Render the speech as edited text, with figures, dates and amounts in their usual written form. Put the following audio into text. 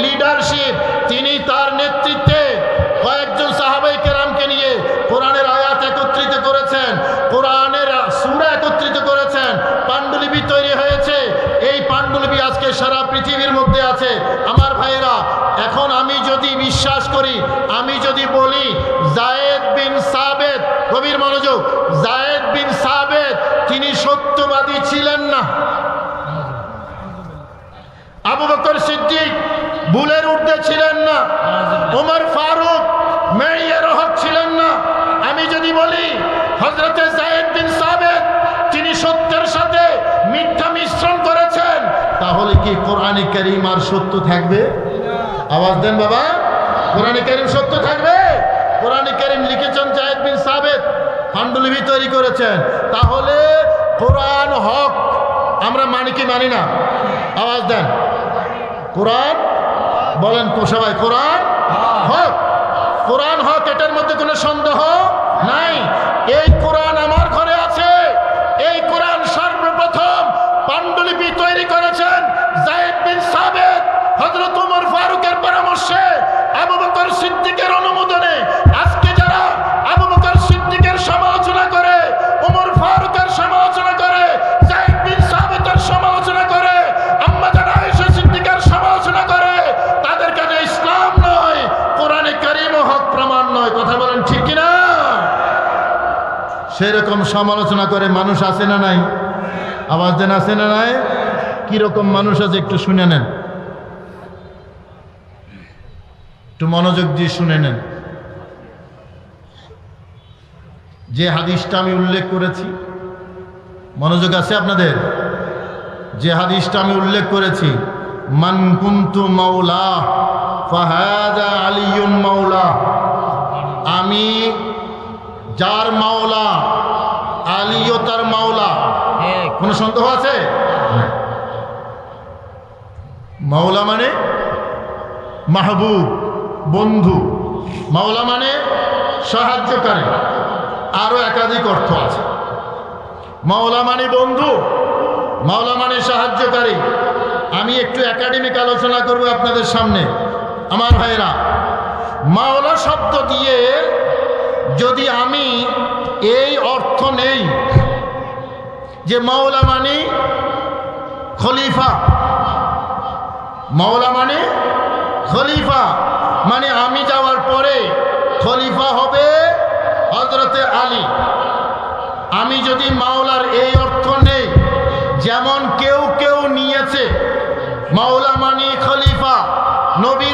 Leadership, তিনি তার নেতৃত্বে কয়েকজন সাহাবায়ে কেরামকে নিয়ে কোরআনের আয়াত একত্রিত করেছেন, কোরআনের সূরা একত্রিত করেছেন, পাণ্ডুলিপি তৈরি হয়েছে। এই পাণ্ডুলিপি আজকে সারা পৃথিবীর মধ্যে আছে। আমার ভাইরা, এখন আমি যদি বিশ্বাস করি, আমি যদি বলি যায়েদ বিন সাবেত, গভীর মনোযোগ, যায়েদ বিন সাবেত তিনি সত্যবাদী ছিলেন না, আবু বকর সিদ্দিক ভুলের ঊর্ধ্বে ছিলেন না, ওমর ফারুক মেয়ের হক ছিলেন না, আমি যদি বলি হযরতে যায়েদ বিন সাবেত তিনি সত্যের সাথে মিথ্যা মিশ্রণ করেছেন, তাহলে কি কোরআনে কারীম আর সত্য থাকবে? আওয়াজ দেন বাবা, কোরআনে কারীম সত্য থাকবে? কোরআনে কারীম লিখেছেন যায়েদ বিন সাবেত, পাণ্ডুলিপি তৈরি করেছেন, তাহলে কোরআন হক আমরা মানি কি মানি না? আওয়াজ দেন, কোরআন বলেন তো সবাই, কোরআন হক, কোরআন হক, এটার মধ্যে কোনো সন্দেহ নাই। এই কোরআন আমার ঘরে আছে, এই কোরআন সর্বপ্রথম পাণ্ডুলিপি তৈরি করেছেন যায়েদ বিন সাবেত, হযরত ওমর ফারুকের পরামর্শে, আবু বকর সিদ্দিকের অনুমোদনে। আজকে যারা আবু বকর সিদ্দিকের সমালোচনা করে, ওমর ফারুকের সমালোচনা করে, যায়েদ বিন সাবেতের সমালোচনা করে, আম্মা জান আয়েশা সিদ্দিকার সমালোচনা করে, তাদের কাছে ইসলাম নয়, কোরআনে কারীম হক প্রমাণ নয়। কথা বলেন ঠিক কিনা? সেরকম সমালোচনা করে মানুষ আছে না নাই? আওয়াজ দেন, আছে না নাই? কিরকম মানুষ আছে একটু শুনে নেন, একটু মনোযোগ দিয়ে শুনে নেন। যে হাদিসটা আমি উল্লেখ করেছি, মনোযোগ আছে আপনাদের? যে হাদিসটা আমি উল্লেখ করেছি, মান কুনতু মাওলা ফাহাদা আলিয়ুন মাওলা, আমি যার মাওলা, আলীও তার মাওলা। কোনো সন্দেহ আছে? মাওলা মানে মাহবুব, বন্ধু, মাওলা মানে সাহায্যকারী, আরো একাধিক অর্থ আছে। মাওলা মানে বন্ধু, মাওলা মানে সাহায্যকারী। আমি একটু একাডেমিক আলোচনা করব আপনাদের সামনে। আমার ভাইরা, মাওলা শব্দ দিয়ে যদি আমি এই অর্থ নেই যে মাওলা মানে খলিফা, মাওলা মানে খলিফা, মানে আমি যাওয়ার পরে খলিফা হবে হযরতে আলী। আমি যদি মাওলার এই অর্থ নেই, যেমন কেউ কেউ নিয়েছে মাওলা মানে খলিফা, নবীর